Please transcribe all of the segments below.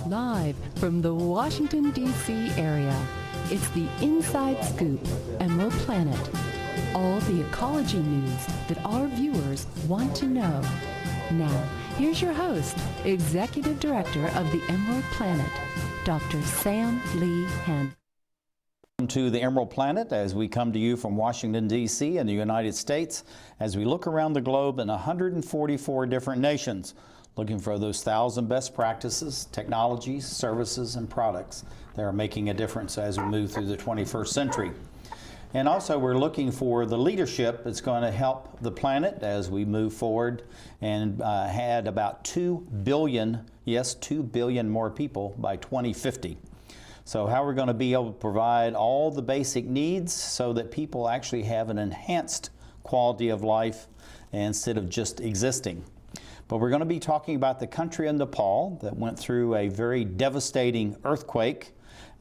Live from the Washington, D.C. area, it's the Inside Scoop, Emerald Planet. All the ecology news that our viewers want to know. Now, here's your host, Executive Director of the Emerald Planet, Dr. Sam Lee Henn. Welcome to the Emerald Planet as we come to you from Washington, D.C. in the United States as we look around the globe in 144 different nations, looking for those 1,000 best practices, technologies, services, and products that are making a difference as we move through the 21st century. And also we're looking for the leadership that's going to help the planet as we move forward and had about 2 billion, yes, 2 billion more people by 2050. So how we're going to be able to provide all the basic needs so that people actually have an enhanced quality of life instead of just existing. But we're going to be talking about the country of Nepal that went through a very devastating earthquake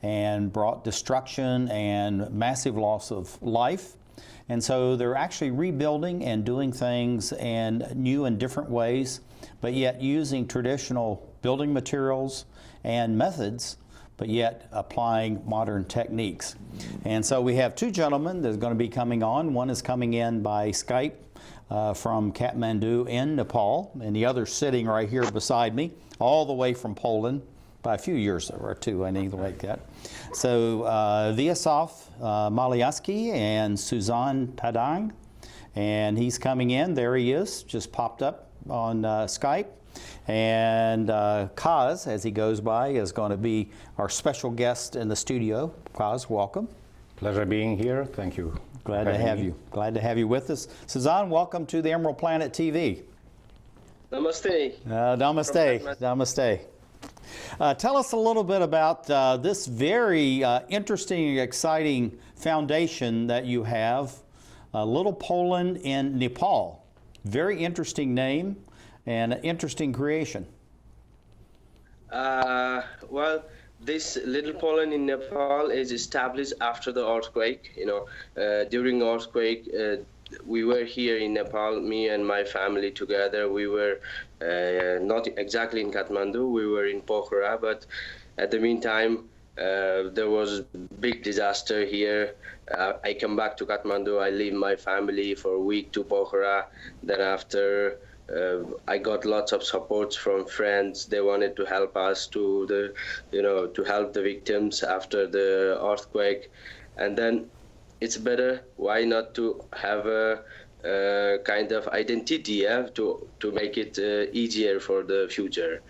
and brought destruction and massive loss of life. And so they're actually rebuilding and doing things in new and different ways, but yet using traditional building materials and methods, but yet applying modern techniques. And so we have two gentlemen that are going to be coming on. One is coming in by Skype from Kathmandu in Nepal, and the other sitting right here beside me, all the way from Poland, by a few years or two, anything like that. So Wieslaw Malachowski and Sujan Pandey, and he's coming in. There he is, just popped up on Skype. And Kaz, as he goes by, is going to be our special guest in the studio. Kaz, welcome. Pleasure being here. Thank you. Glad to have you. Glad to have you with us. Sujan, welcome to the Emerald Planet TV. Namaste. Namaste. Namaste. Tell us a little bit about this very interesting and exciting foundation that you have, Little Poland in Nepal. Very interesting name and an interesting creation. Well, this Little Poland in Nepal is established after the earthquake. During earthquake, we were here in Nepal, me and my family together. We were not exactly in Kathmandu, we were in Pokhara, but at the meantime, there was a big disaster here. I come back to Kathmandu, I leave my family for a week to Pokhara. Then after, I got lots of support from friends. They wanted to help us to help the victims after the earthquake. And then it's better, why not to have a kind of identity, to make it easier for the future,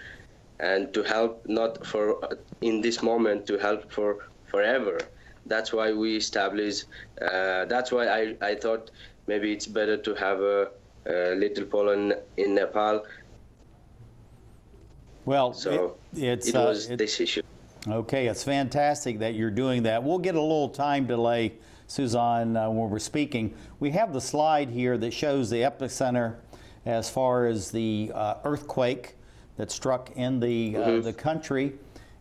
and to help not for in this moment, to help for forever. That's why we established, that's why I thought maybe it's better to have a Little Poland in Nepal. Well, so it was this issue. Okay, it's fantastic that you're doing that. We'll get a little time delay, Sujan, when we're speaking. We have the slide here that shows the epicenter as far as the earthquake that struck in the country,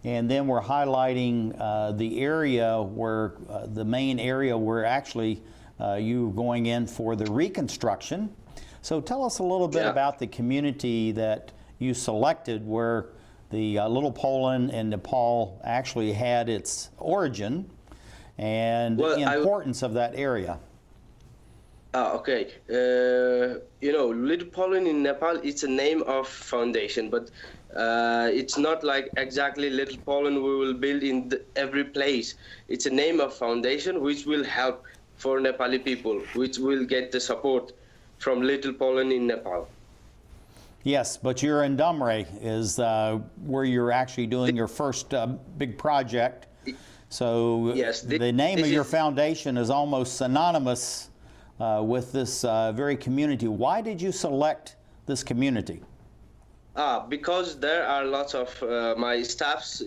and then we're highlighting the area where the main area where actually you were going in for the reconstruction. So tell us a little bit about the community that you selected where the Little Poland in Nepal actually had its origin and the importance of that area. Okay. Little Poland in Nepal, it's a name of foundation, but it's not like exactly Little Poland we will build in every place. It's a name of foundation which will help for Nepali people, which will get the support from Little Poland in Nepal. Yes, but you're in Dumre is where you're actually doing your first big project. So yes, the name of your foundation is almost synonymous with this very community. Why did you select this community? Because there are lots of my staffs,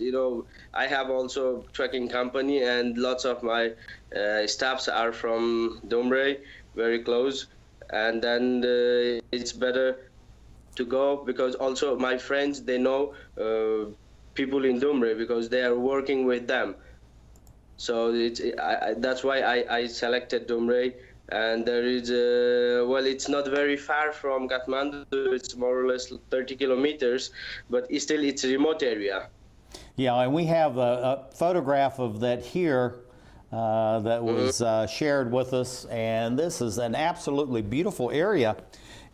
I have also trekking company, and lots of my staffs are from Dumre, very close. And then it's better to go because also my friends, they know people in Dumre because they are working with them. So that's why I selected Dumre. And there is it's not very far from Kathmandu. It's more or less 30 kilometers, but still it's a remote area. Yeah, and we have a photograph of that here that was shared with us, and this is an absolutely beautiful area.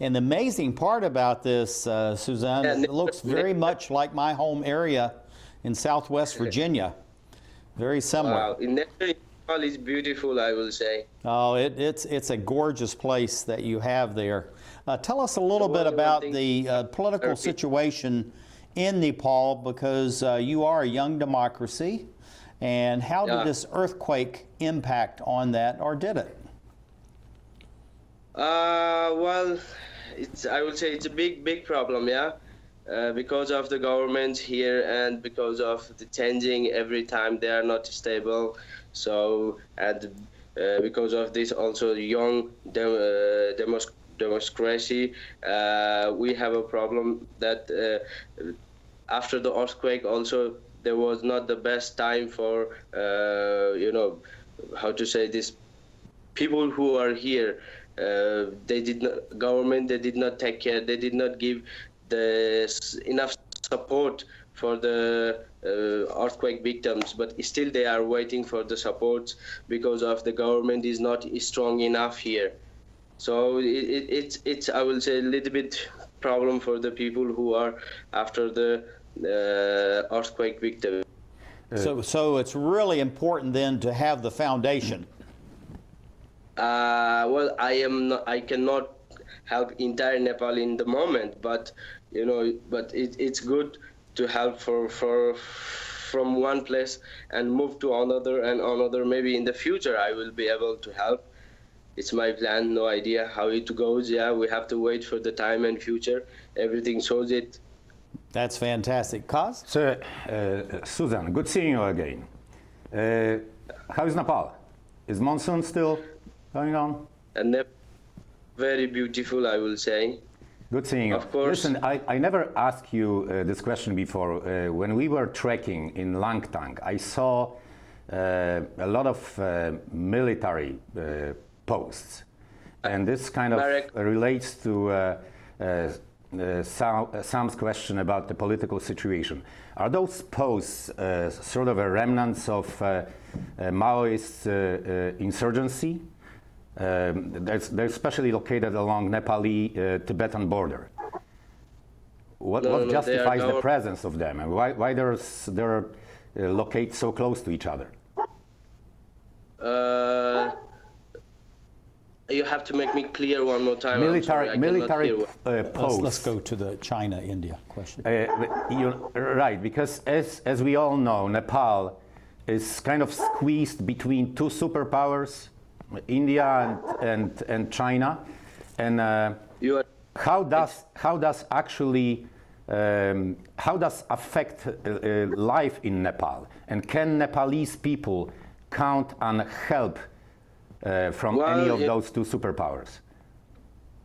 And the amazing part about this, Sujan, it looks very much like my home area in Southwest Virginia. Very similar. Wow, Nepal is beautiful, I will say. Oh, it's a gorgeous place that you have there. Tell us a little bit about the political situation in Nepal, because you are a young democracy, and how did this earthquake impact on that, or did it? Well, I would say it's a big problem, yeah, because of the government here and because of the changing every time they are not stable. So, and because of this also young democracy, we have a problem that after the earthquake also there was not the best time for, you know, how to say this, people who are here. They did not take care, they did not give enough support for the earthquake victims, but still they are waiting for the support because of the government is not strong enough here. So it's I will say a little bit problem for the people who are after the earthquake victims. So it's really important then to have the foundation. Well, I cannot help entire Nepal in the moment, but you know, it's good to help from one place and move to another and another. Maybe in the future I will be able to help. It's my plan. No idea how it goes. Yeah, we have to wait for the time and future. Everything shows it. That's fantastic. Kaz? So, Susan, good seeing you again. How is Nepal? Is monsoon still going on? And very beautiful, I will say. Good seeing you. Of course. Listen, I never asked you this question before. When we were trekking in Langtang, I saw a lot of military posts. And this kind of relates to Sam's question about the political situation. Are those posts sort of a remnants of Maoist insurgency? They're especially located along Nepali-Tibetan border. What justifies the presence of them, and why they're located so close to each other? You have to make me clear one more time. Military posts. Let's go to the China-India question. Right, because as we all know, Nepal is kind of squeezed between two superpowers, India and China, and how does affect life in Nepal, and can Nepalese people count on help from any of those two superpowers?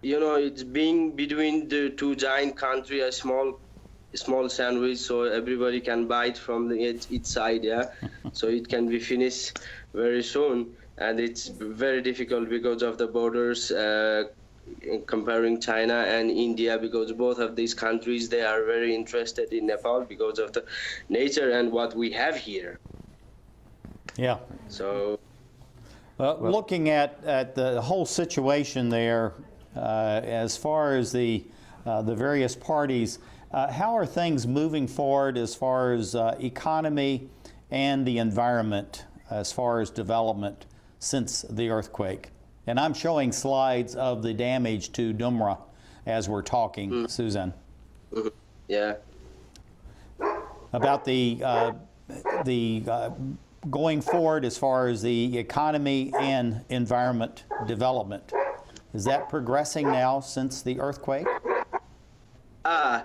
You know, it's being between the two giant countries, a small sandwich, so everybody can bite from each side, yeah. So it can be finished very soon, and it's very difficult because of the borders, comparing China and India, because both of these countries, they are very interested in Nepal because of the nature and what we have here. Yeah. So. Well, looking at the whole situation there, as far as the various parties, how are things moving forward as far as economy and the environment, as far as development since the earthquake? And I'm showing slides of the damage to Dumra as we're talking, Susan. Yeah. About the going forward as far as the economy and environment development. Is that progressing now since the earthquake? I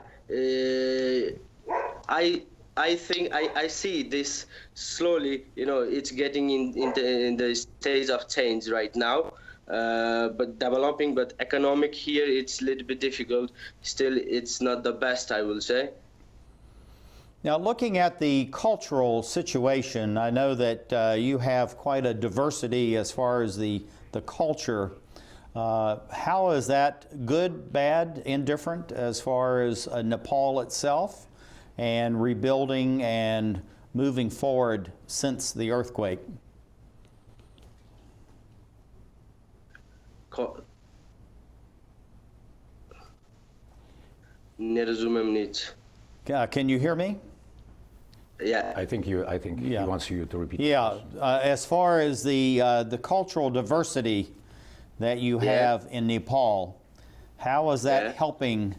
think I see this slowly, you know, it's getting in the stage of change right now, but developing, but economic here, it's a little bit difficult. Still, it's not the best, I will say. Now, looking at the cultural situation, I know that you have quite a diversity as far as the culture. How is that good, bad, indifferent as far as Nepal itself? and rebuilding and moving forward since the earthquake? Can you hear me? Yeah. I think he wants you to repeat. Yeah, as far as the cultural diversity that you have in Nepal, how is that helping,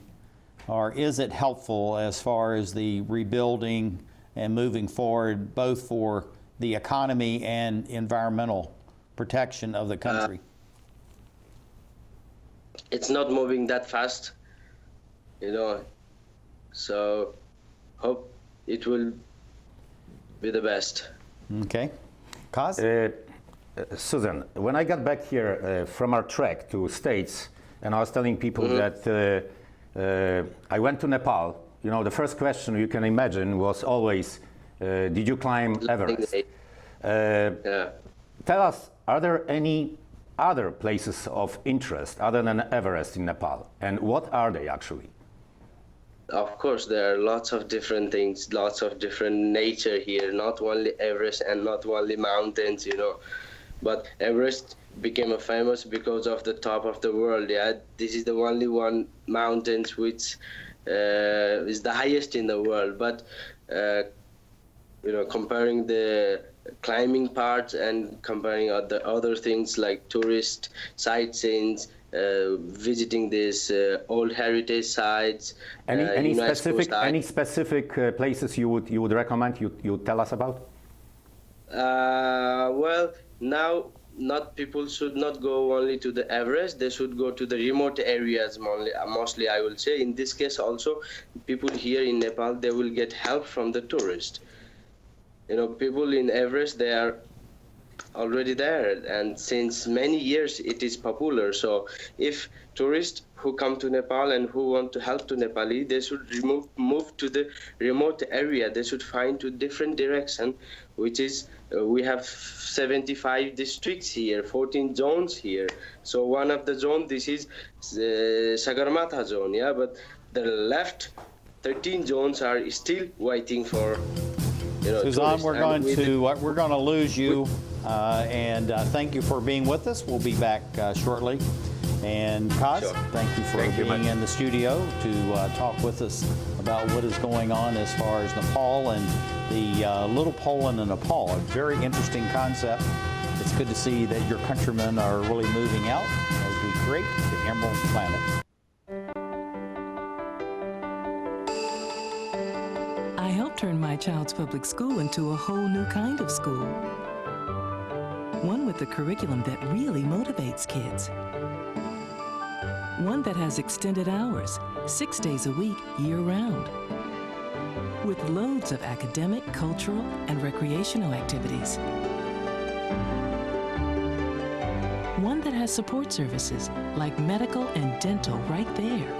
or is it helpful as far as the rebuilding and moving forward, both for the economy and environmental protection of the country? It's not moving that fast, you know, so hope it will be the best. Okay. Kaz? Susan, when I got back here from our trek to States, and I was telling people that I went to Nepal, you know, the first question you can imagine was always, did you climb Everest? Tell us, are there any other places of interest other than Everest in Nepal, and what are they actually? Of course, there are lots of different things, lots of different nature here, not only Everest and not only mountains, you know, but Everest became famous because of the top of the world. Yeah, this is the only one mountain which is the highest in the world, but you know, comparing the climbing part and comparing other things like tourist sightseeing, visiting these old heritage sites. Any specific places you would recommend you tell us about? Well, now people should not go only to the Everest. They should go to the remote areas mostly, I will say. In this case also, people here in Nepal, they will get help from the tourists. You know, people in Everest, they are already there, and since many years it is popular. So if tourists who come to Nepal and who want to help to Nepali, they should move to the remote area. They should find to different direction, which is we have 75 districts here, 14 zones here. So one of the zone, this is Sagarmatha zone, yeah, but the left 13 zones are still waiting for, you know, Sujan, tourists. we're going to lose you, and thank you for being with us. We'll be back shortly. And Kaz, thank you for being in the studio to talk with us about what is going on as far as Nepal and the Little Poland in Nepal. A very interesting concept. It's good to see that your countrymen are really moving out as we create the Emerald Planet. I helped turn my child's public school into a whole new kind of school. One with a curriculum that really motivates kids. One that has extended hours, 6 days a week, year-round. With loads of academic, cultural, and recreational activities. One that has support services like medical and dental right there.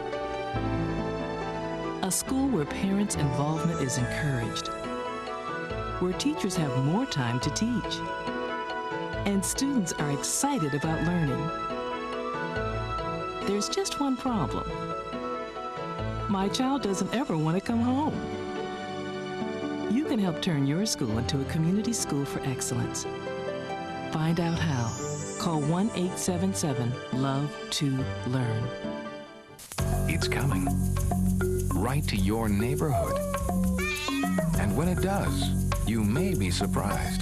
A school where parents' involvement is encouraged. Where teachers have more time to teach. And students are excited about learning. There's just one problem. My child doesn't ever want to come home. You can help turn your school into a community school for excellence. Find out how. Call 1-877-LOVE-TO-LEARN. It's coming. Right to your neighborhood. And when it does, you may be surprised.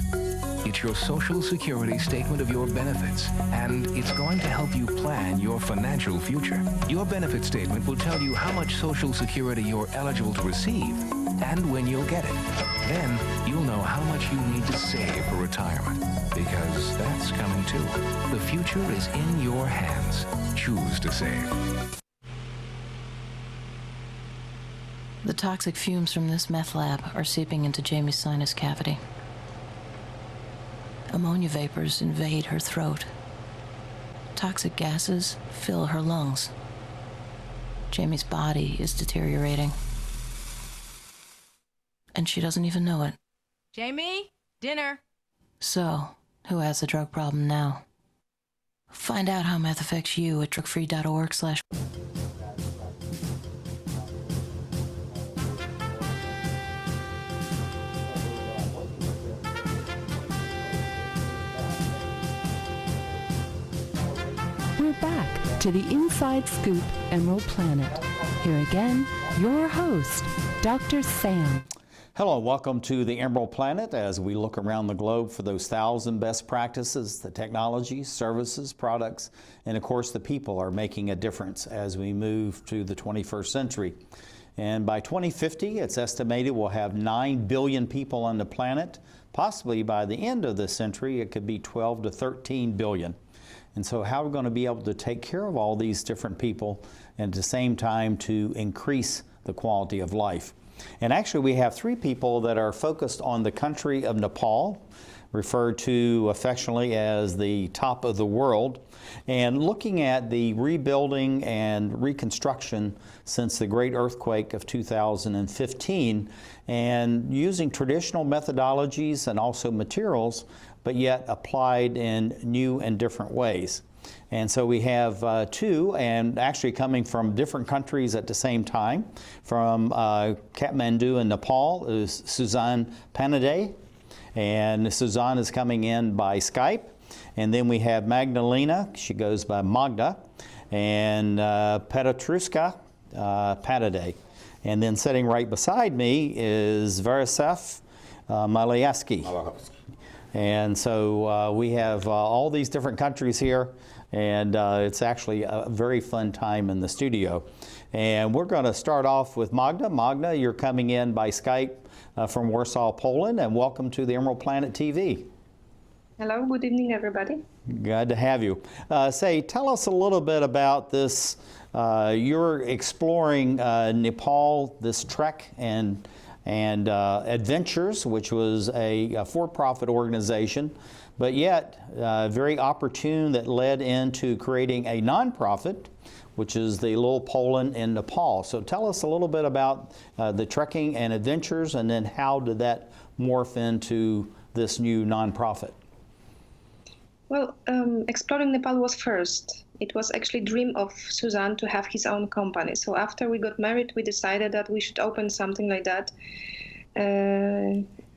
It's your Social Security statement of your benefits, and it's going to help you plan your financial future. Your benefit statement will tell you how much Social Security you're eligible to receive and when you'll get it. Then you'll know how much you need to save for retirement, because that's coming too. The future is in your hands. Choose to save. The toxic fumes from this meth lab are seeping into Jamie's sinus cavity. Ammonia vapors invade her throat. Toxic gases fill her lungs. Jamie's body is deteriorating. And she doesn't even know it. Jamie, dinner. So, who has the drug problem now? Find out how meth affects you at drugfree.org/. we're back to the Inside Scoop Emerald Planet. Here again, your host, Dr. Sam. Hello, welcome to the Emerald Planet as we look around the globe for those 1,000 best practices, the technologies, services, products, and of course the people are making a difference as we move to the 21st century. And by 2050, it's estimated we'll have 9 billion people on the planet. Possibly by the end of the century, it could be 12 to 13 billion. And so how are we going to be able to take care of all these different people and at the same time to increase the quality of life? And actually we have 3 people that are focused on the country of Nepal, referred to affectionately as the top of the world, and looking at the rebuilding and reconstruction since the great earthquake of 2015 and using traditional methodologies and also materials, but yet applied in new and different ways. And so we have 2, and actually coming from different countries at the same time. From Katmandu in Nepal is Pietruszka-Pandey, and Sujan is coming in by Skype. And then we have Magdalena, she goes by Magda, and Pietruszka-Pandey. And then sitting right beside me is Warsaw, Malachowski. And so we have all these different countries here, and it's actually a very fun time in the studio. And we're going to start off with Magda. Magda, you're coming in by Skype from Warsaw, Poland, and welcome to the Emerald Planet TV. Hello, good evening, everybody. Glad to have you. Tell us a little bit about this. You're exploring Nepal, this trek and Adventures, which was a for-profit organization, but yet very opportune that led into creating a nonprofit, which is the Little Poland in Nepal. So tell us a little bit about the trekking and adventures, and then how did that morph into this new nonprofit? Well, exploring Nepal was first. It was actually a dream of Sujan to have his own company. So after we got married, we decided that we should open something like that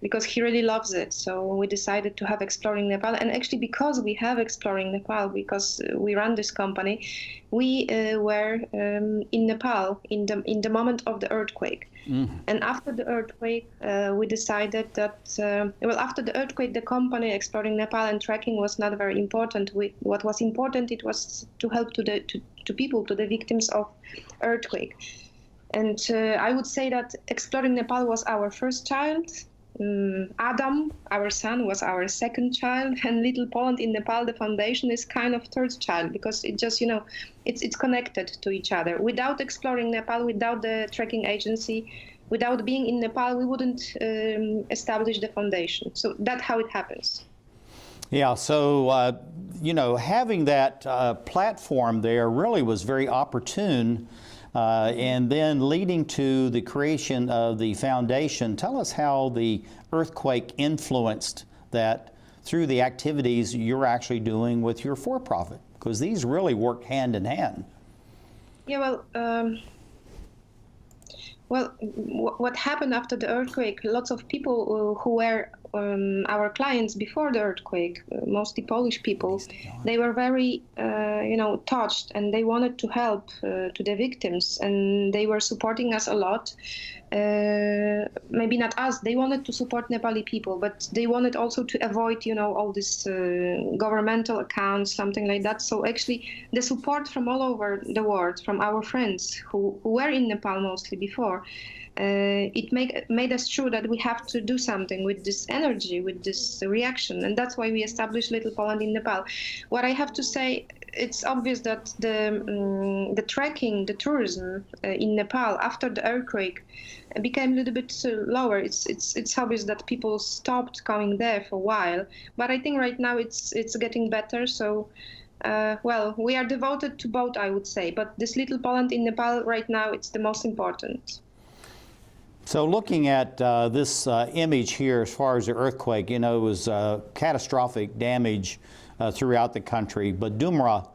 because he really loves it. So we decided to have Exploring Nepal. And actually, because we have Exploring Nepal, because we run this company, we were in Nepal in the moment of the earthquake. Mm-hmm. And after the earthquake, we decided that, after the earthquake, the company Exploring Nepal and Trekking was not very important. What was important, it was to help to people, to the victims of earthquake. And I would say that Exploring Nepal was our first child. Adam, our son, was our second child, and Little Poland in Nepal, the foundation, is kind of third child, because it just, it's connected to each other. Without Exploring Nepal, without the trekking agency, without being in Nepal, we wouldn't establish the foundation. So that's how it happens. Yeah, so, having that platform there really was very opportune. And then leading to the creation of the foundation. Tell us how the earthquake influenced that through the activities you're actually doing with your for-profit, because these really work hand in hand. Yeah, what happened after the earthquake, lots of people who were our clients before the earthquake, mostly Polish people, they were very, touched, and they wanted to help to the victims, and they were supporting us a lot. Maybe not us, they wanted to support Nepali people, but they wanted also to avoid, all these governmental accounts, something like that. So actually, the support from all over the world, from our friends who were in Nepal mostly before, it made us sure that we have to do something with this energy, with this reaction, and that's why we established Little Poland in Nepal. What I have to say, it's obvious that the trekking, the tourism in Nepal after the earthquake became a little bit lower. It's obvious that people stopped coming there for a while, but I think right now it's getting better. So. We are devoted to both, I would say, but this Little Poland in Nepal right now, it's the most important. So looking at this image here as far as the earthquake, it was catastrophic damage throughout the country, but Dumra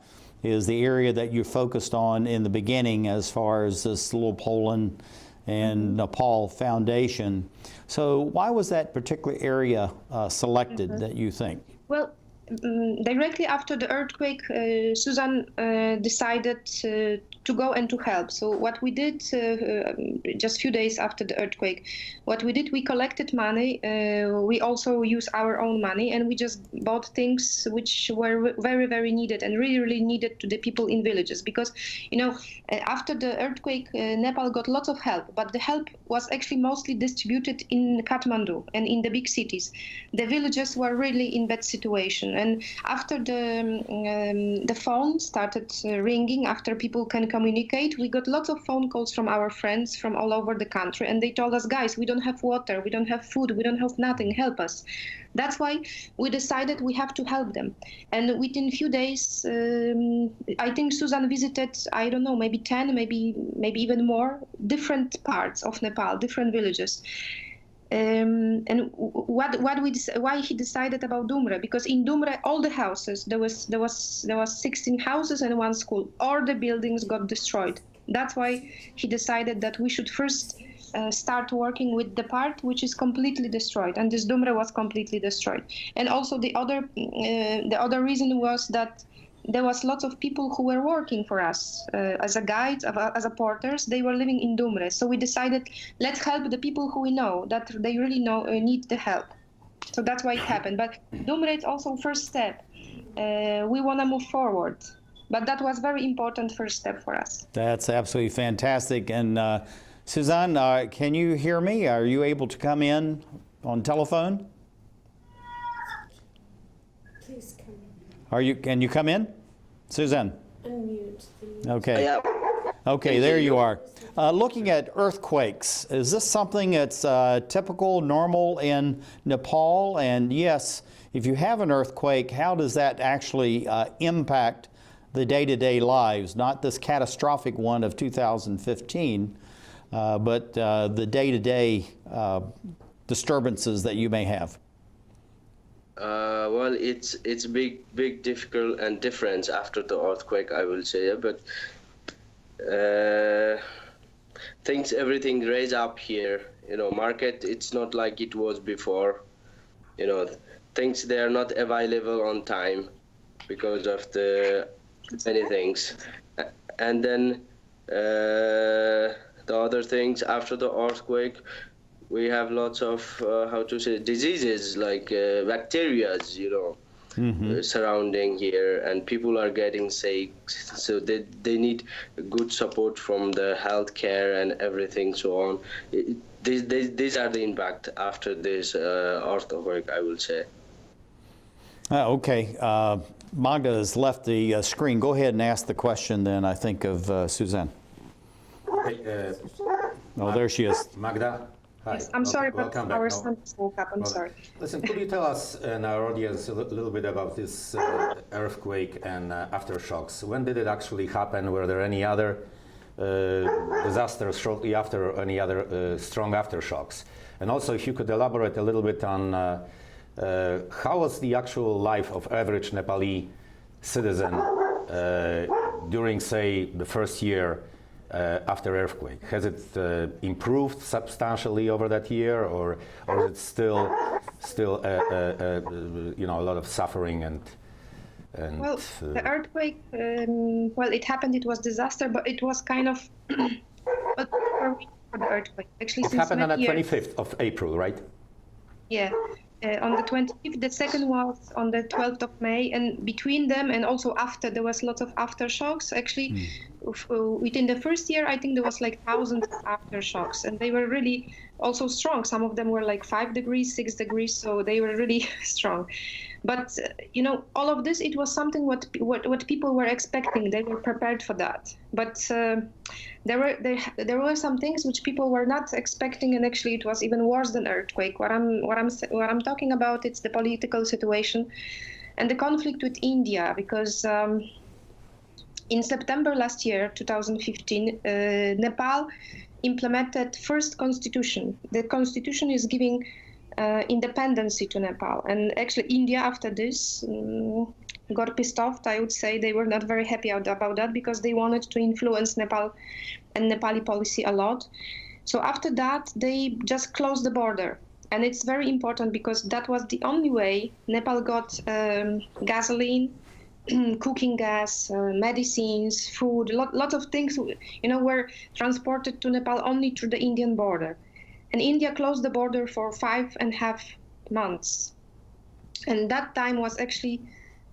is the area that you focused on in the beginning as far as this Little Poland and Nepal Foundation. So why was that particular area selected that you think? Well, directly after the earthquake, Sujan decided to go and to help. So what we did, just a few days after the earthquake, what we did, we collected money. We also used our own money, and we just bought things which were very, very needed and really, really needed to the people in villages. Because, after the earthquake, Nepal got lots of help, but the help was actually mostly distributed in Kathmandu and in the big cities. The villages were really in bad situation. And after the phone started ringing, after people can communicate, we got lots of phone calls from our friends from all over the country, and they told us, guys, we don't have water, we don't have food, we don't have nothing, help us. That's why we decided we have to help them. And within a few days, I think Sujan visited, I don't know, maybe 10, maybe even more, different parts of Nepal, different villages. And why he decided about Dumre? Because in Dumre, all the houses, there was 16 houses and one school. All the buildings got destroyed. That's why he decided that we should first start working with the part which is completely destroyed, and this Dumre was completely destroyed. And also the other reason was that there was lots of people who were working for us as a guides, as a porters. They were living in Dumre, so we decided, let's help the people who we know that they really need the help. So that's why it happened. But Dumre is also first step. We want to move forward, but that was very important first step for us. That's absolutely fantastic. And Sujan, can you hear me? Are you able to come in on telephone? Please come in. Can you come in? Susan? Unmute. Okay. Okay, there you are. Looking at earthquakes, is this something that's typical, normal in Nepal? And yes, if you have an earthquake, how does that actually impact the day-to-day lives? Not this catastrophic one of 2015, but the day-to-day disturbances that you may have. Well, it's big difficult and difference after the earthquake, I will say, but everything raise up here. Market, it's not like it was before. Things they are not available on time because of the many things, and then the other things after the earthquake. We have lots of, diseases like bacteria, surrounding here, and people are getting sick. So they need good support from the healthcare and everything, so on. These are the impact after this earthquake, I will say. Okay. Magda has left the screen. Go ahead and ask the question then, I think, of Sujan. Hey, there she is. Magda? Hi. Yes, I'm sorry, but back. our son woke up. I'm sorry. Listen, could you tell us and our audience a little bit about this earthquake and aftershocks? When did it actually happen? Were there any other disasters shortly after, or any other strong aftershocks? And also, if you could elaborate a little bit on how was the actual life of average Nepali citizen during, say, the first year after earthquake? Has it improved substantially over that year, or is it still a lot of suffering and well, the earthquake, it happened. It was disaster, but it was kind of for the earthquake. Actually, it happened on the 25th of April, right? Yeah. On the 25th, the second was on the 12th of May, and between them and also after, there was lots of aftershocks. Actually, within the first year, I think there was like thousands of aftershocks, and they were really also strong. Some of them were like 5 degrees, 6 degrees, so they were really strong. But all of this, it was something what people were expecting. They were prepared for that. But there were some things which people were not expecting, and actually it was even worse than earthquake. What I'm talking about, it's the political situation and the conflict with India, because in September last year, 2015, Nepal implemented first constitution. The constitution is giving independency to Nepal, and actually India after this got pissed off. I would say they were not very happy about that, because they wanted to influence Nepal and Nepali policy a lot. So after that, they just closed the border. And it's very important because that was the only way Nepal got gasoline, cooking gas, medicines, food, lot of things, were transported to Nepal only through the Indian border. And India closed the border for 5.5 months. And that time was actually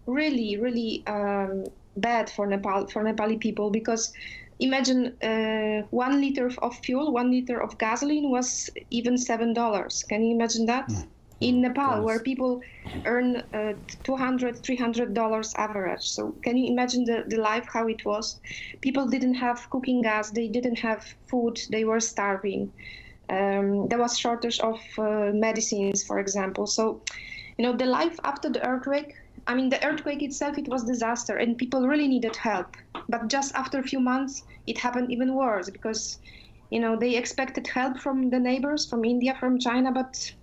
really, really bad for Nepali people, because imagine 1 liter of fuel, 1 liter of gasoline was even $7. Can you imagine that? In Nepal, where people earn $200, $300 average. So can you imagine the life, how it was? People didn't have cooking gas, they didn't have food, they were starving. There was shortage of medicines, for example. So, the life after the earthquake, the earthquake itself, it was disaster and people really needed help. But just after a few months, it happened even worse because, they expected help from the neighbors, from India, from China, but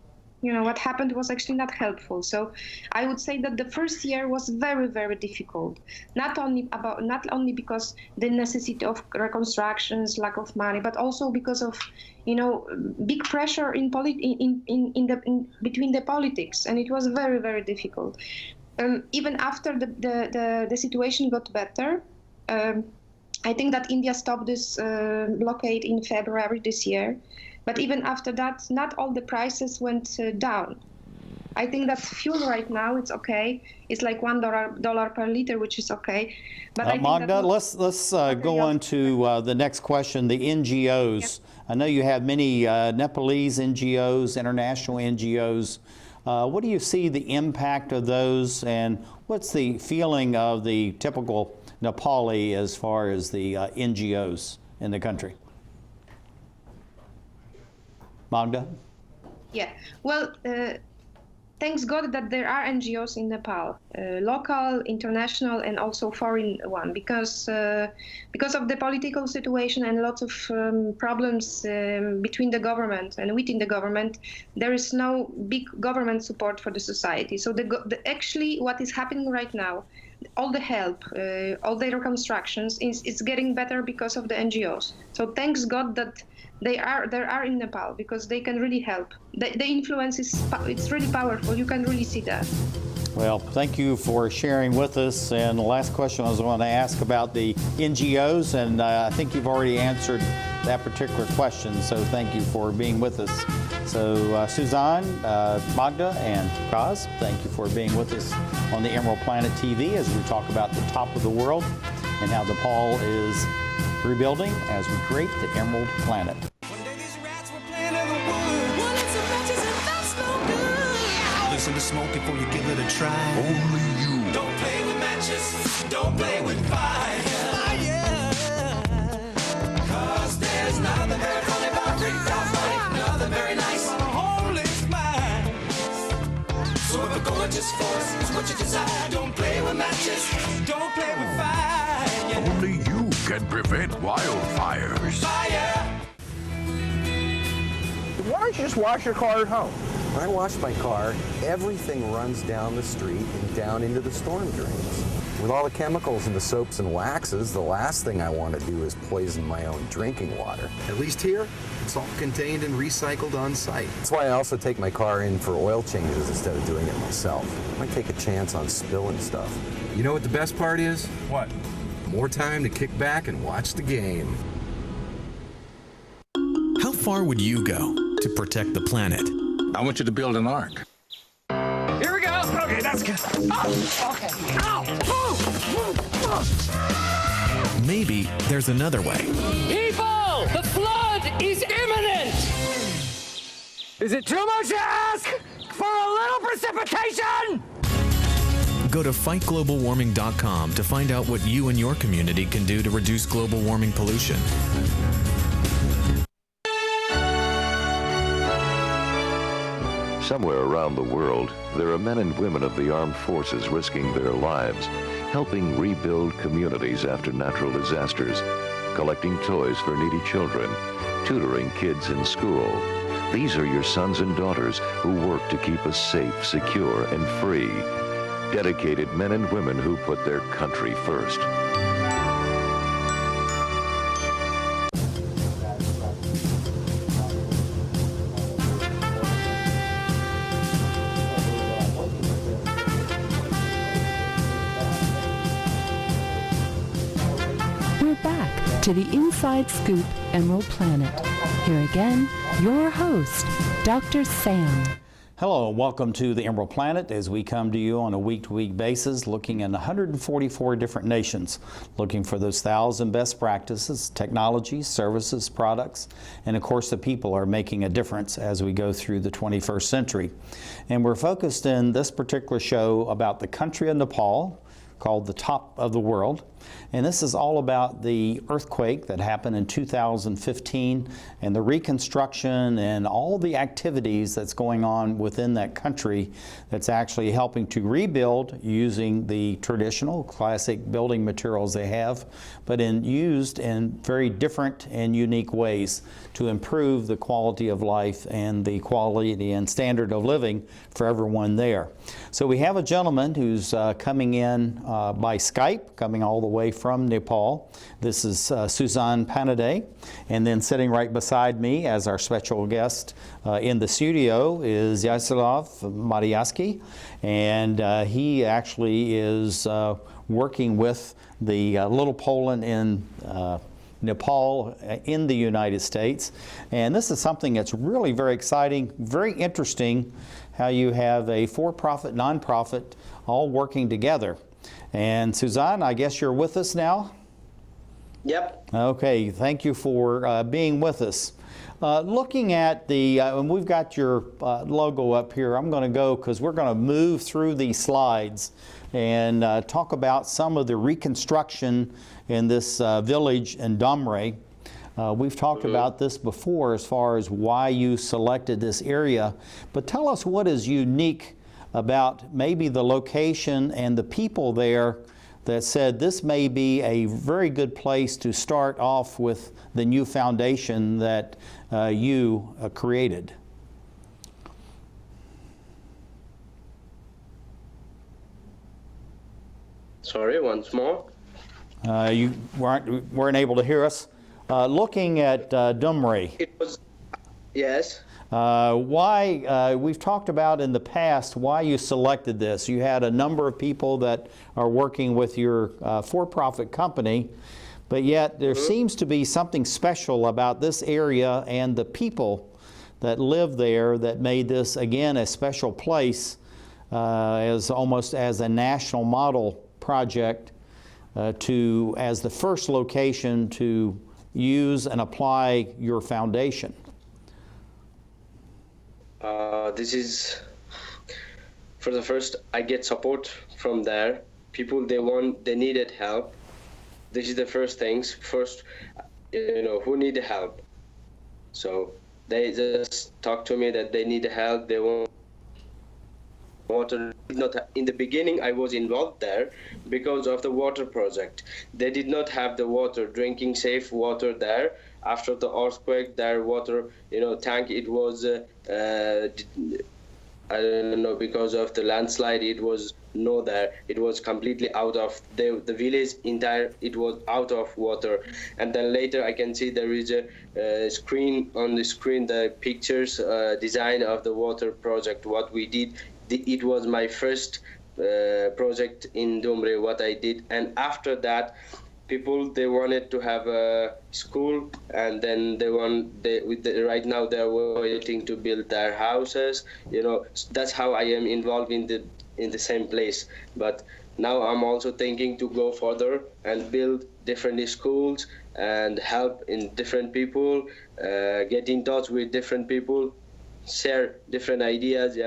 what happened was actually not helpful. So I would say that the first year was very, very difficult. Not only because the necessity of reconstructions, lack of money, but also because of big pressure between the politics, and it was very, very difficult. Even after the situation got better, I think that India stopped this blockade in February this year. But even after that, not all the prices went down. I think that fuel right now, it's okay. It's like $1 per liter, which is okay. But I think Magda, let's go on to the next question, the NGOs. Yes. I know you have many Nepalese NGOs, international NGOs. What do you see the impact of those, and what's the feeling of the typical Nepali as far as the NGOs in the country? Magda? Yeah, well, thanks God that there are NGOs in Nepal, local, international, and also foreign one, because of the political situation and lots of problems between the government and within the government, there is no big government support for the society. So actually what is happening right now, all the help, all the reconstructions, is getting better because of the NGOs. So thanks God that they are in Nepal, because they can really help. The influence it's really powerful. You can really see that. Well, thank you for sharing with us. And the last question I was going to ask about the NGOs, and I think you've already answered that particular question. So thank you for being with us. So Sujan, Magda, and Kaz, thank you for being with us on the Emerald Planet TV as we talk about the top of the world and how Nepal is rebuilding as we create the Emerald Planet. Listen to smoke before you give it a try. Only you. Don't play with matches. Don't play with fire. Cause there's nothing very funny about ripped off money. Nothing very nice. Hole is mine. So if a gorgeous force is what you desire, don't play with matches. Don't play with fire. Only you can prevent wildfires. Fire. Why don't you just wash your car at home? When I wash my car, everything runs down the street and down into the storm drains. With all the chemicals in the soaps and waxes, the last thing I want to do is poison my own drinking water. At least here, it's all contained and recycled on site. That's why I also take my car in for oil changes instead of doing it myself. I might take a chance on spilling stuff. You know what the best part is? What? More time to kick back and watch the game. How far would you go to protect the planet? I want you to build an ark. Here we go. Okay, that's good. Oh, okay. Ow! Maybe there's another way. People, the flood is imminent! Is it too much to ask for a little precipitation? Go to fightglobalwarming.com to find out what you and your community can do to reduce global warming pollution. Somewhere around the world, there are men and women of the armed forces risking their lives, helping rebuild communities after natural disasters, collecting toys for needy children, tutoring kids in school. These are your sons and daughters who work to keep us safe, secure, and free. Dedicated men and women who put their country first. to the Inside Scoop Emerald Planet. Here again, your host, Dr. Sam. Hello, and welcome to the Emerald Planet as we come to you on a week-to-week basis looking at 144 different nations, looking for those 1,000 best practices, technologies, services, products, and of course the people are making a difference as we go through the 21st century. And we're focused in this particular show about the country of Nepal, called the Top of the World. And this is all about the earthquake that happened in 2015 and the reconstruction and all the activities that's going on within that country that's actually helping to rebuild using the traditional classic building materials they have, but used in very different and unique ways to improve the quality of life and the quality and standard of living for everyone there. So we have a gentleman who's coming in by Skype, coming all the way from Nepal. This is Sujan Pandey, and then sitting right beside me as our special guest in the studio is Wieslaw Malachowski, and he actually is working with the Little Poland in Nepal in the United States. And this is something that's really very exciting, very interesting, how you have a for-profit, non-profit all working together. And Sujan, I guess you're with us now? Yep. Okay, thank you for being with us. Looking at the, and we've got your logo up here, I'm going to go because we're going to move through these slides and talk about some of the reconstruction in this village in Domre. We've talked about this before as far as why you selected this area, but tell us what is unique about maybe the location and the people there that said this may be a very good place to start off with the new foundation that you created. Sorry, once more. You weren't able to hear us. Looking at Domre. It was, yes. Why, we've talked about in the past why you selected this. You had a number of people that are working with your for-profit company, but yet there seems to be something special about this area and the people that live there that made this, again, a special place as almost as a national model project as the first location to use and apply your foundation. This is, for the first, I get support from there. People, they needed help. This is the first things. First, who need help? So they just talk to me that they need help. They want water. In the beginning, I was involved there because of the water project. They did not have the water, drinking safe water there. After the earthquake, their water, tank, it was, I don't know, because of the landslide, it was no there. It was completely out of the village entire. It was out of water. And then later, I can see there is a screen on the screen, the pictures, design of the water project. What we did, it was my first project in Domre. What I did, and after that. People, they wanted to have a school, and then right now they're waiting to build their houses. That's how I am involved in the same place. But now I'm also thinking to go further and build different schools and help in different people, get in touch with different people, share different ideas.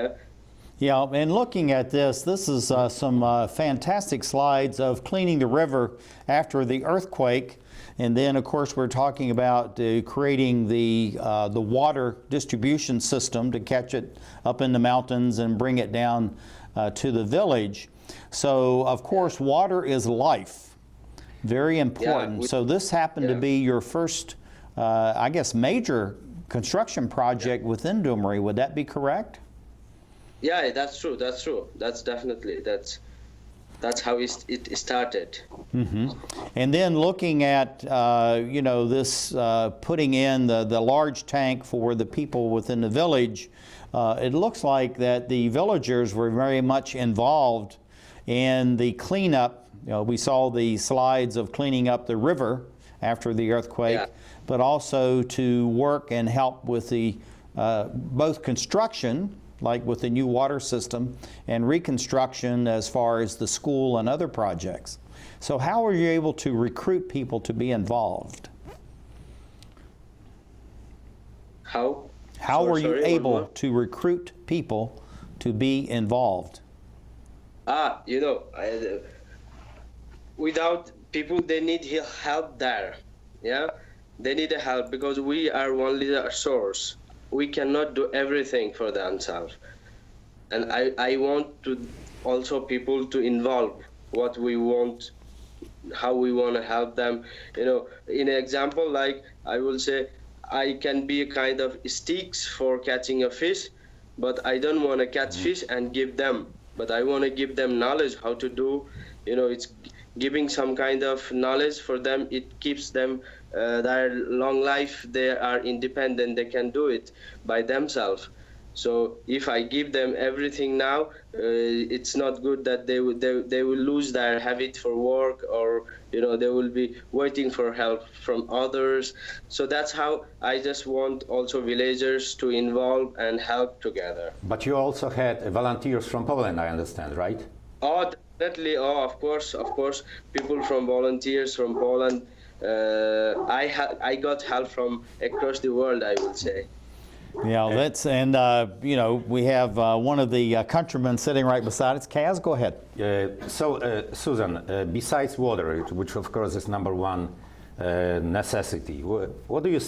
Yeah, and looking at this is some fantastic slides of cleaning the river after the earthquake. And then, of course, we're talking about creating the water distribution system to catch it up in the mountains and bring it down to the village. So, of course, water is life. Very important. So this happened to be your first, I guess, major construction project within Domre. Would that be correct? Yeah, that's true. That's definitely, that's how it started. Mm-hmm. And then looking at, this putting in the large tank for the people within the village, it looks like that the villagers were very much involved in the cleanup. We saw the slides of cleaning up the river after the earthquake, but also to work and help with the both construction, like with the new water system, and reconstruction as far as the school and other projects. So how were you able to recruit people to be involved? How were you able to recruit people to be involved? You know, without people, they need help there. Yeah, they need help because we are only the source. We cannot do everything for themselves. And I want to also people to involve what we want, how we want to help them. You know, in an example, like I will say, I can be a kind of sticks for catching a fish, but I don't want to catch fish and give them. But I want to give them knowledge how to do. You know, it's giving some kind of knowledge for them. It keeps them their long life. They are independent. They can do it by themselves. So if I give them everything now, it's not good that they will lose their habit for work, or you know, they will be waiting for help from others. So that's how I just want also villagers to involve and help together. But you also had volunteers from Poland, I understand, right? Oh, definitely. Oh, of course. People from volunteers from Poland. I got help from across the world, I would say. Yeah, that's, and you know, we have one of the countrymen sitting right beside us. Kaz, go ahead. Susan, besides water, which of course is number one necessity, what do you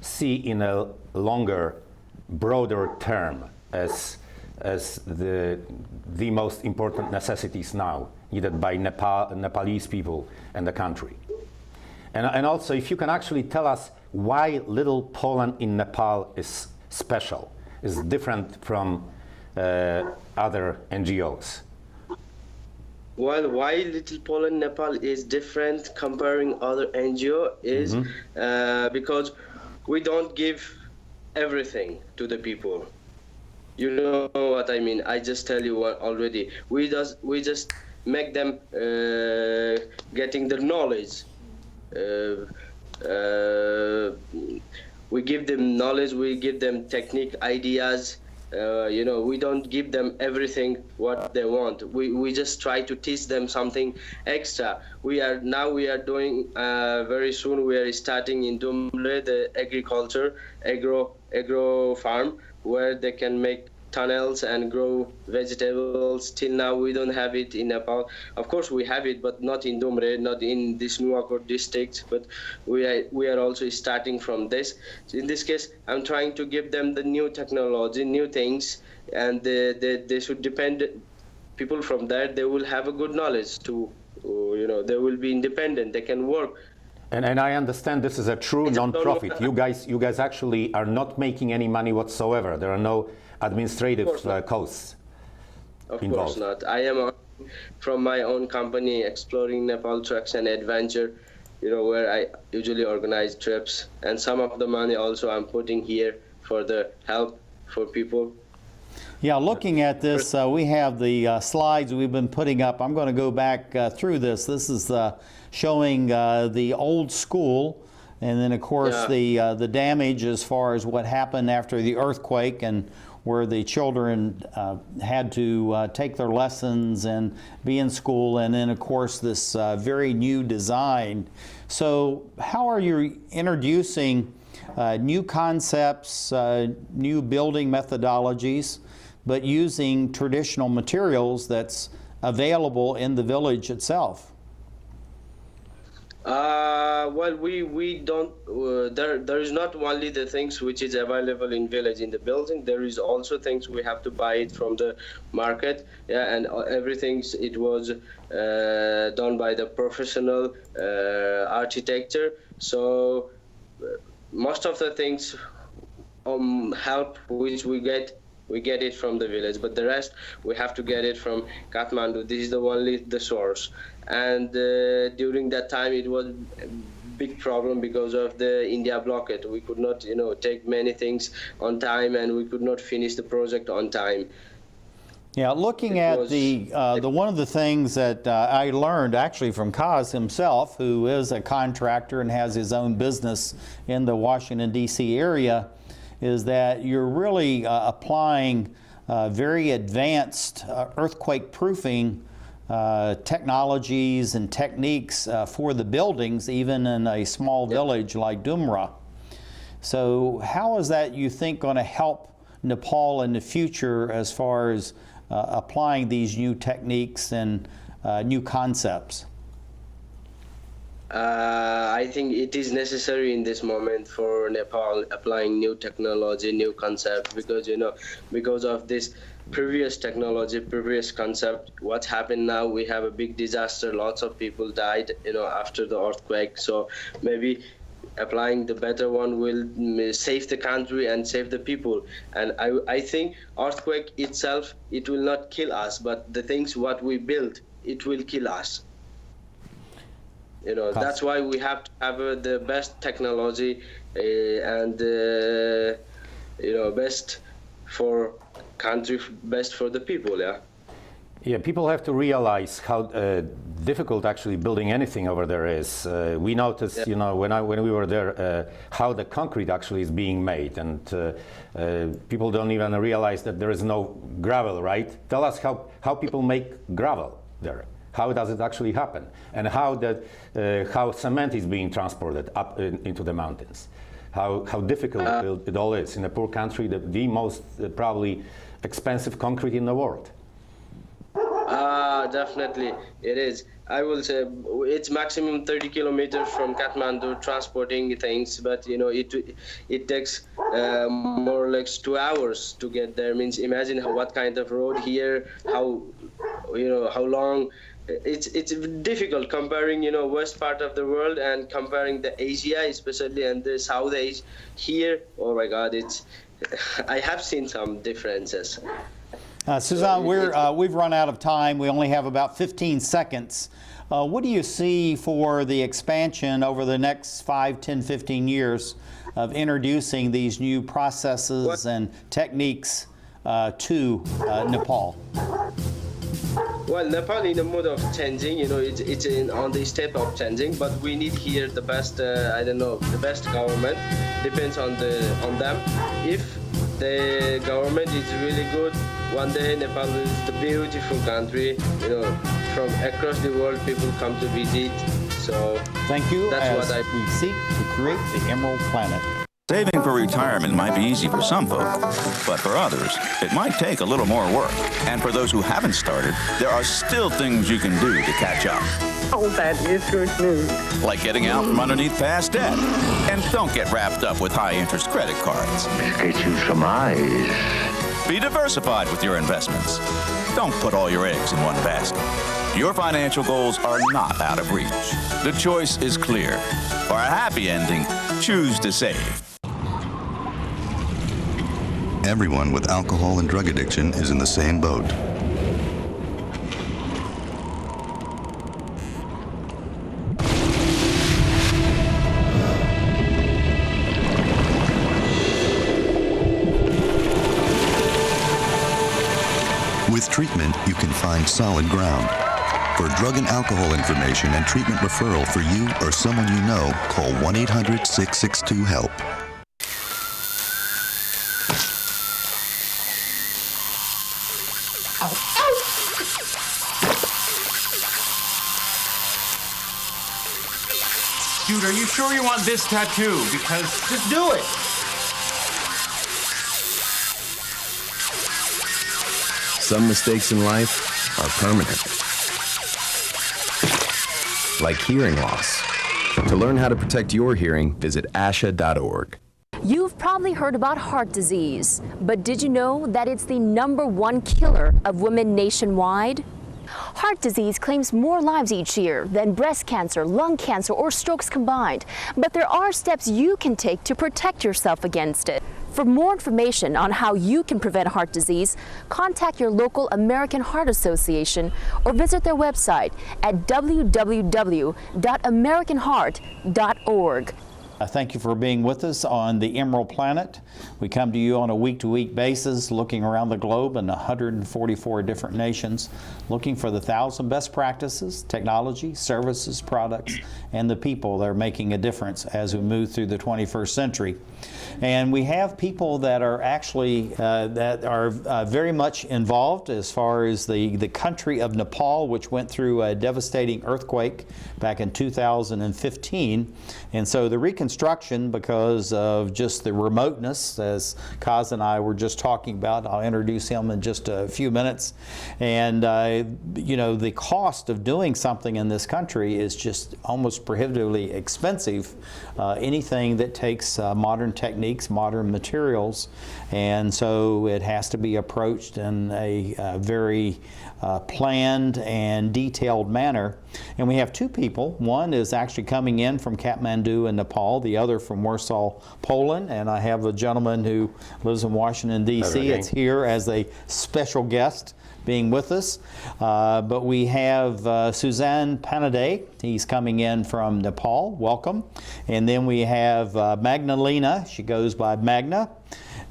see in a longer, broader term as the most important necessities now needed by Nepalese people and the country? And also, if you can actually tell us why Little Poland in Nepal is special, is different from other NGOs. Well, why Little Poland Nepal is different comparing other NGO is because we don't give everything to the people. You know what I mean? I just tell you what already. We just make them getting the knowledge. We give them knowledge, we give them technique, ideas. You know, we don't give them everything what they want. We just try to teach them something extra. We are doing very soon. We are starting in Dumre the agriculture, agro farm, where they can make tunnels and grow vegetables. Till now we don't have it in Nepal. Of course we have it, but not in Dumre, not in this Nuwakot district. But we are also starting from this. So in this case, I'm trying to give them the new technology, new things, and they should depend. People from there, they will have a good knowledge to, you know, they will be independent. They can work. And I understand this is a true non-profit. You guys actually are not making any money whatsoever. There are no administrative costs involved. Of course not. I am from my own company, Exploring Nepal Trucks and Adventure, you know, where I usually organize trips, and some of the money also I'm putting here for the help for people. Yeah, looking at this, we have the slides we've been putting up. I'm going to go back through this. This is showing the old school, and then of course the damage as far as what happened after the earthquake, and where the children had to take their lessons and be in school, and then of course this very new design. So how are you introducing new concepts, new building methodologies, but using traditional materials that's available in the village itself? Well, we don't. There is not only the things which is available in village in the building. There is also things we have to buy it from the market. Yeah, and everything it was done by the professional architecture. So most of the things help which we get it from the village, but the rest we have to get it from Kathmandu. This is the source. And during that time it was a big problem because of the India blockade. We could not, you know, take many things on time, and we could not finish the project on time. Yeah, looking at the one of the things that I learned actually from Kaz himself, who is a contractor and has his own business in the Washington, D.C. area, is that you're really applying very advanced earthquake proofing technologies and techniques for the buildings, even in a small village like Dumra. So how is that, you think, going to help Nepal in the future as far as applying these new techniques and new concepts? I think it is necessary in this moment for Nepal applying new technology, new concept, because because of this previous technology, previous concept, what's happened now, we have a big disaster, lots of people died after the earthquake. So maybe applying the better one will save the country and save the people. And I think earthquake itself, it will not kill us, but the things what we build, it will kill us. That's why we have to have the best technology and best for country, best for the people. Yeah, people have to realize how difficult actually building anything over there is. We noticed, when we were there, how the concrete actually is being made, and people don't even realize that there is no gravel, right? Tell us how people make gravel there. How does it actually happen, and how cement is being transported up into the mountains? How difficult it all is in a poor country, the most probably expensive concrete in the world. Definitely it is. I will say it's maximum 30 kilometers from Kathmandu transporting things, but it takes more or less 2 hours to get there. Means imagine what kind of road here, how long. It's difficult comparing west part of the world and comparing the Asia, especially, and the South Asia. Here, oh my God, I have seen some differences. Sujan, we've run out of time. We only have about 15 seconds. What do you see for the expansion over the next 5, 10, 15 years of introducing these new processes and techniques to Nepal? Well, Nepal in the mode of changing, it's on the step of changing, but we need here the best, the best government. Depends on them. If the government is really good, one day Nepal is the beautiful country. From across the world, people come to visit. So thank you. That's as we seek to create the Emerald Planet. Saving for retirement might be easy for some folk, but for others, it might take a little more work. And for those who haven't started, there are still things you can do to catch up. Oh, that is good news. Like getting out from underneath past debt. And don't get wrapped up with high-interest credit cards. Get you some eyes. Be diversified with your investments. Don't put all your eggs in one basket. Your financial goals are not out of reach. The choice is clear. For a happy ending, choose to save. Everyone with alcohol and drug addiction is in the same boat. With treatment, you can find solid ground. For drug and alcohol information and treatment referral for you or someone you know, call 1-800-662-HELP. Dude, are you sure you want this tattoo? Because just do it. Some mistakes in life are permanent. Like hearing loss. To learn how to protect your hearing, visit asha.org. You've probably heard about heart disease, but did you know that it's the #1 killer of women nationwide? Heart disease claims more lives each year than breast cancer, lung cancer, or strokes combined. But there are steps you can take to protect yourself against it. For more information on how you can prevent heart disease, contact your local American Heart Association or visit their website at www.americanheart.org. Thank you for being with us on the Emerald Planet. We come to you on a week-to-week basis, looking around the globe in 144 different nations, looking for the 1,000 best practices, technology, services, products, and the people that are making a difference as we move through the 21st century. And we have people that are actually very much involved as far as the country of Nepal, which went through a devastating earthquake back in 2015. And so the reconstruction, because of just the remoteness, as Kaz and I were just talking about, I'll introduce him in just a few minutes. And, you know, the cost of doing something in this country is just almost prohibitively expensive. Anything that takes modern techniques, modern materials, and so it has to be approached in a very planned and detailed manner. And we have two people. One is actually coming in from Kathmandu in Nepal, the other from Warsaw, Poland, and I have a gentleman who lives in Washington, D.C. It's here as a special guest being with us. But we have Pietruszka-Pandey. He's coming in from Nepal. Welcome. And then we have Magdalena. She goes by Magda.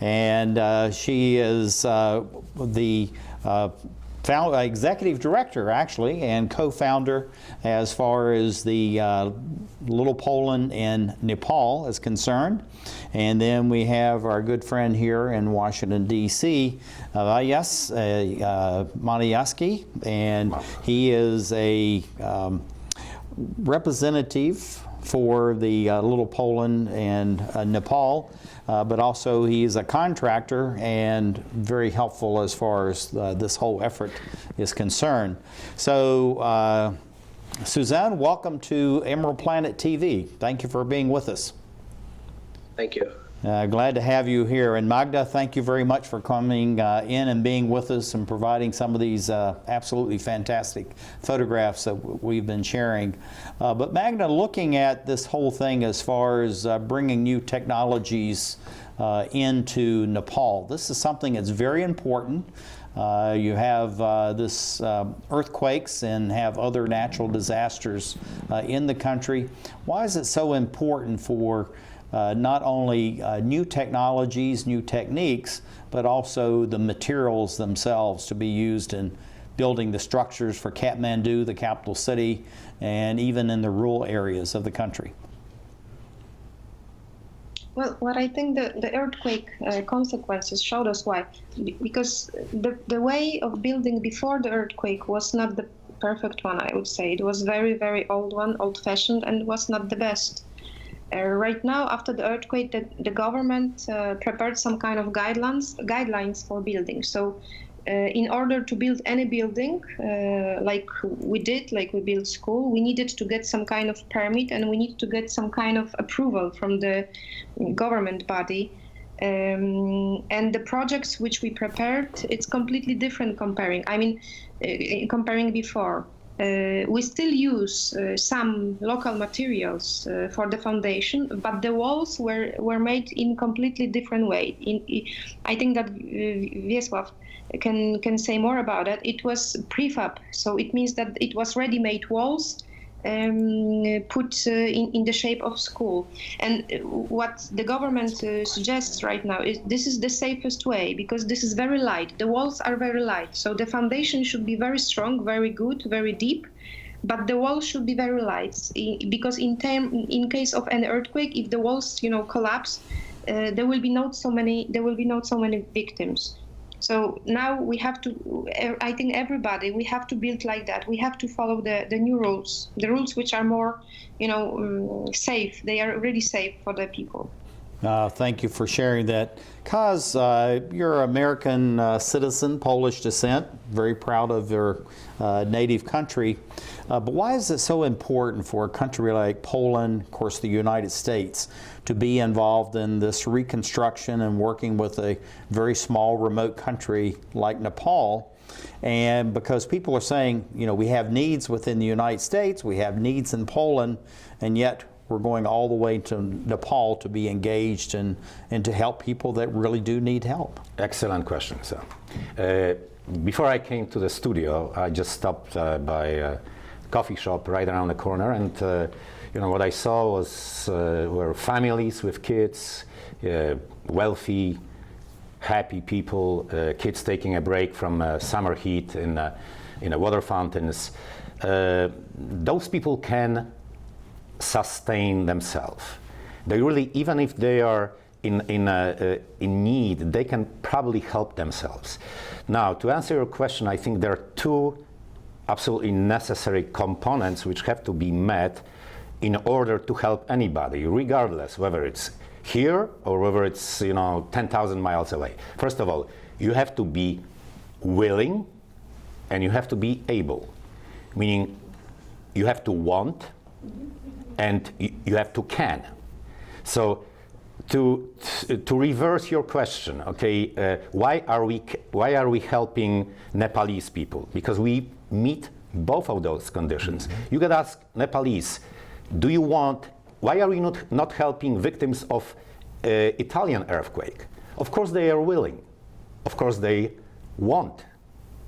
And she is the executive director, actually, and co-founder as far as the Little Poland in Nepal is concerned. And then we have our good friend here in Washington, D.C., Malachowski, and he is a representative for the Little Poland and Nepal, but also he is a contractor and very helpful as far as this whole effort is concerned. So, Sujan, welcome to Emerald Planet TV. Thank you for being with us. Thank you. Glad to have you here. And Magda, thank you very much for coming in and being with us and providing some of these absolutely fantastic photographs that we've been sharing. But Magda, looking at this whole thing as far as bringing new technologies into Nepal, this is something that's very important. You have this earthquakes and have other natural disasters in the country. Why is it so important for not only new technologies, new techniques, but also the materials themselves to be used in building the structures for Kathmandu, the capital city, and even in the rural areas of the country? Well, what I think the earthquake consequences showed us why. Because the way of building before the earthquake was not the perfect one, I would say. It was very, very old one, old-fashioned, and was not the best. Right now, after the earthquake, the government prepared some kind of guidelines for building. So in order to build any building, like we built school, we needed to get some kind of permit and we need to get some kind of approval from the government body. And the projects which we prepared, it's completely different comparing before. We still use some local materials for the foundation, but the walls were made in completely different way. I think that Wieslaw can say more about it. It was prefab, so it means that it was ready-made walls put in the shape of school. And what the government suggests right now is this is the safest way, because this is very light. The walls are very light, so the foundation should be very strong, very good, very deep, but the walls should be very light, because in case of an earthquake, if the walls collapse, there will be not so many victims. So now we have to, I think everybody, we have to build like that. We have to follow the new rules, the rules which are more, safe. They are really safe for the people. Thank you for sharing that. Kaz, you're an American citizen, Polish descent, very proud of your native country. But why is it so important for a country like Poland, of course the United States, to be involved in this reconstruction and working with a very small remote country like Nepal? And because people are saying, we have needs within the United States, we have needs in Poland, and yet we're going all the way to Nepal to be engaged and to help people that really do need help. Excellent question. So, before I came to the studio, I just stopped by a coffee shop right around the corner, and what I saw were families with kids, wealthy, happy people, kids taking a break from summer heat in water fountains. Those people can sustain themselves. They really, even if they are in need, they can probably help themselves. Now, to answer your question, I think there are two absolutely necessary components which have to be met in order to help anybody, regardless whether it's here or whether it's 10,000 miles away. First of all, you have to be willing and you have to be able, meaning you have to want and you have to can. So to reverse your question, okay, why are we helping Nepalese people? Because we meet both of those conditions. Mm-hmm. You could ask Nepalese, why are we not helping victims of Italian earthquake? Of course they are willing. Of course they want,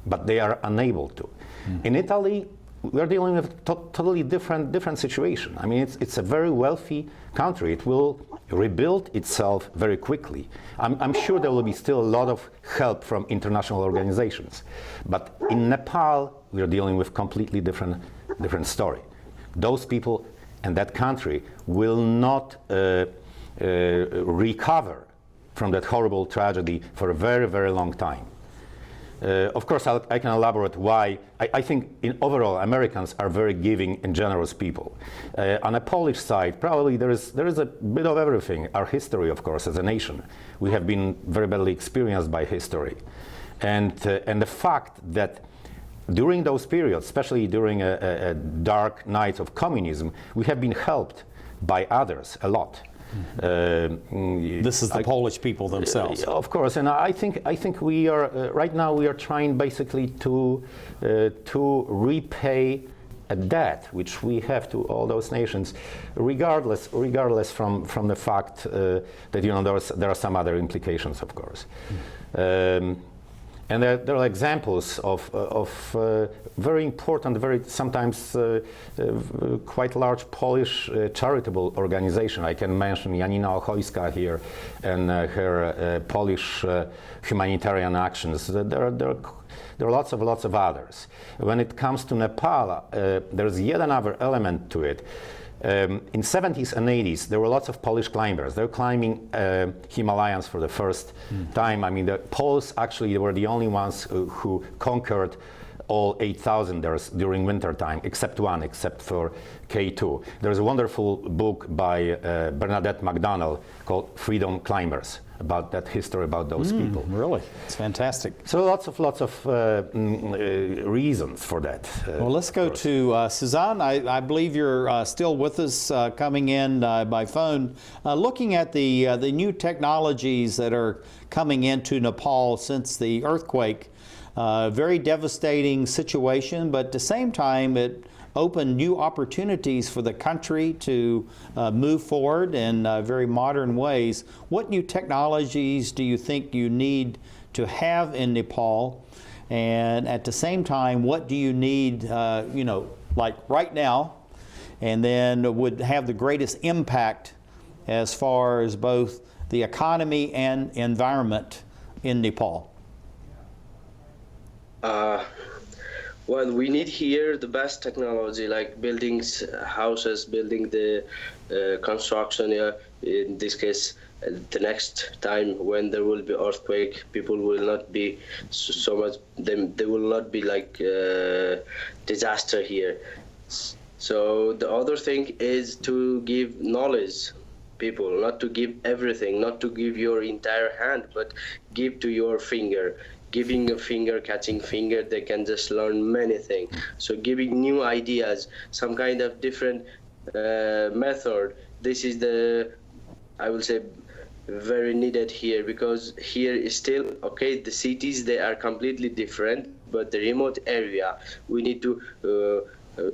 but they are unable to. Mm-hmm. In Italy, we're dealing with a totally different situation. I mean, it's a very wealthy country. It will rebuild itself very quickly. I'm sure there will be still a lot of help from international organizations. But in Nepal, we're dealing with completely different story. Those people and that country will not recover from that horrible tragedy for a very, very long time. Of course, I can elaborate why. I think in overall, Americans are very giving and generous people. On a Polish side, probably there is a bit of everything. Our history, of course, as a nation, we have been very badly experienced by history, and the fact that during those periods, especially during a dark night of communism, we have been helped by others a lot. This is the Polish people themselves. Of course, and I think we are right now we are trying basically to repay a debt which we have to all those nations, regardless from the fact that there are some other implications, of course. And there are examples of very important, very sometimes quite large Polish charitable organization. I can mention Janina Ochojska here and her Polish humanitarian actions. There are lots of others. When it comes to Nepal, there's yet another element to it. In 70s and 80s, there were lots of Polish climbers. They were climbing Himalayas for the first time. I mean, the Poles actually were the only ones who conquered all 8,000 during winter time, except for K2. There's a wonderful book by Bernadette McDonnell called Freedom Climbers, about that history, about those people. Really? It's fantastic. So lots of reasons for that. Well, let's go to Sujan. I believe you're still with us, coming in by phone. Looking at the new technologies that are coming into Nepal since the earthquake, very devastating situation, but at the same time it open new opportunities for the country to move forward in very modern ways. What new technologies do you think you need to have in Nepal? And at the same time, what do you need, like right now, and then would have the greatest impact as far as both the economy and environment in Nepal? Well, we need here the best technology, like buildings, houses, building the construction. In this case, the next time when there will be earthquake, people will not be so much. They will not be like disaster here. So the other thing is to give knowledge. People, not to give everything, not to give your entire hand, but give to your finger. Giving a finger, catching finger, they can just learn many things. So giving new ideas, some kind of different method. This is I will say, very needed here, because here is still, okay, the cities, they are completely different, but the remote area, we need to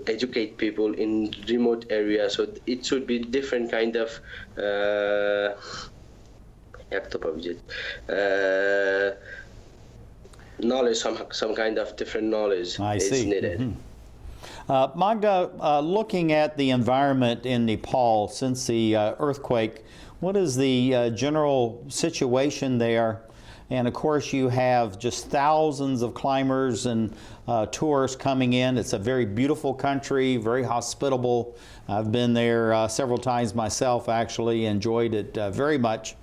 educate people in remote areas. So it should be different kind of knowledge, some kind of different knowledge is needed. Magda, looking at the environment in Nepal since the earthquake, what is the general situation there? And of course, you have just thousands of climbers and tourists coming in. It's a very beautiful country, very hospitable. I've been there several times myself, actually, enjoyed it very much.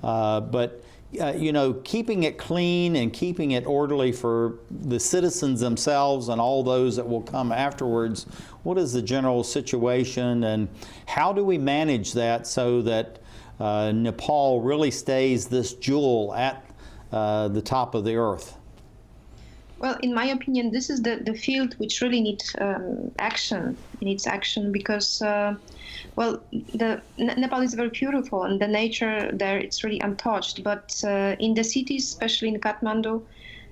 But you know, keeping it clean and keeping it orderly for the citizens themselves and all those that will come afterwards, what is the general situation and how do we manage that so that Nepal really stays this jewel at the top of the earth? Well, in my opinion, this is the field which really needs action. It needs action because, well, Nepal is very beautiful and the nature there, it's really untouched. But in the cities, especially in Kathmandu,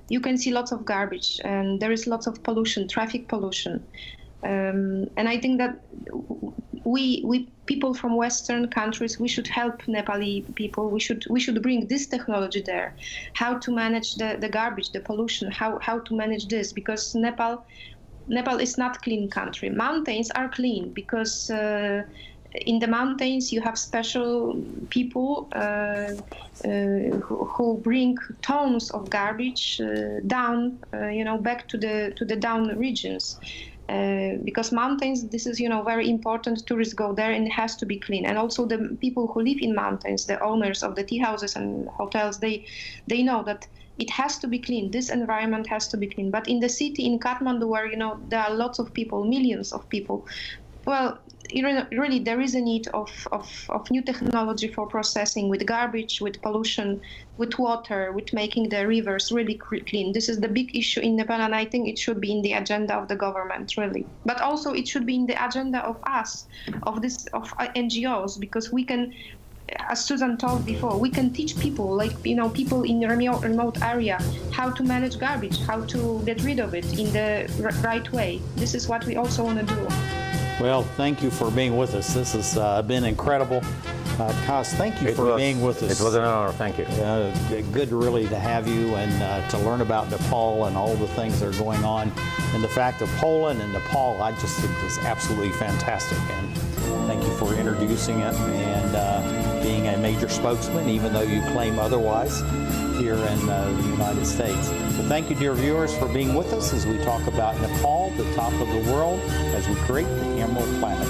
you can see lots of garbage and there is lots of pollution, traffic pollution. And I think that we people from Western countries, we should help Nepali people. We should bring this technology there, how to manage the garbage, the pollution, how to manage this, because Nepal is not clean country. Mountains are clean because in the mountains you have special people who bring tons of garbage down, back to the down regions. Because mountains, this is, very important. Tourists go there and it has to be clean. And also the people who live in mountains, the owners of the tea houses and hotels, they know that it has to be clean. This environment has to be clean. But in the city, in Kathmandu, where, there are lots of people, millions of people, well, really there is a need of new technology for processing with garbage, with pollution, with water, with making the rivers really clean. This is the big issue in Nepal, and I think it should be in the agenda of the government, really. But also it should be in the agenda of us, of NGOs, because we can, as Susan told before, we can teach people, people in remote area, how to manage garbage, how to get rid of it in the right way. This is what we also want to do. Well, thank you for being with us. This has been incredible. Kos, thank you for being with us. It was an honor. Thank you. Good, really, to have you and to learn about Nepal and all the things that are going on. And the fact of Poland and Nepal, I just think is absolutely fantastic. And thank you for introducing it and being a major spokesman, even though you claim otherwise here in the United States. But thank you, dear viewers, for being with us as we talk about Nepal, the top of the world, as we create the Emerald Planet.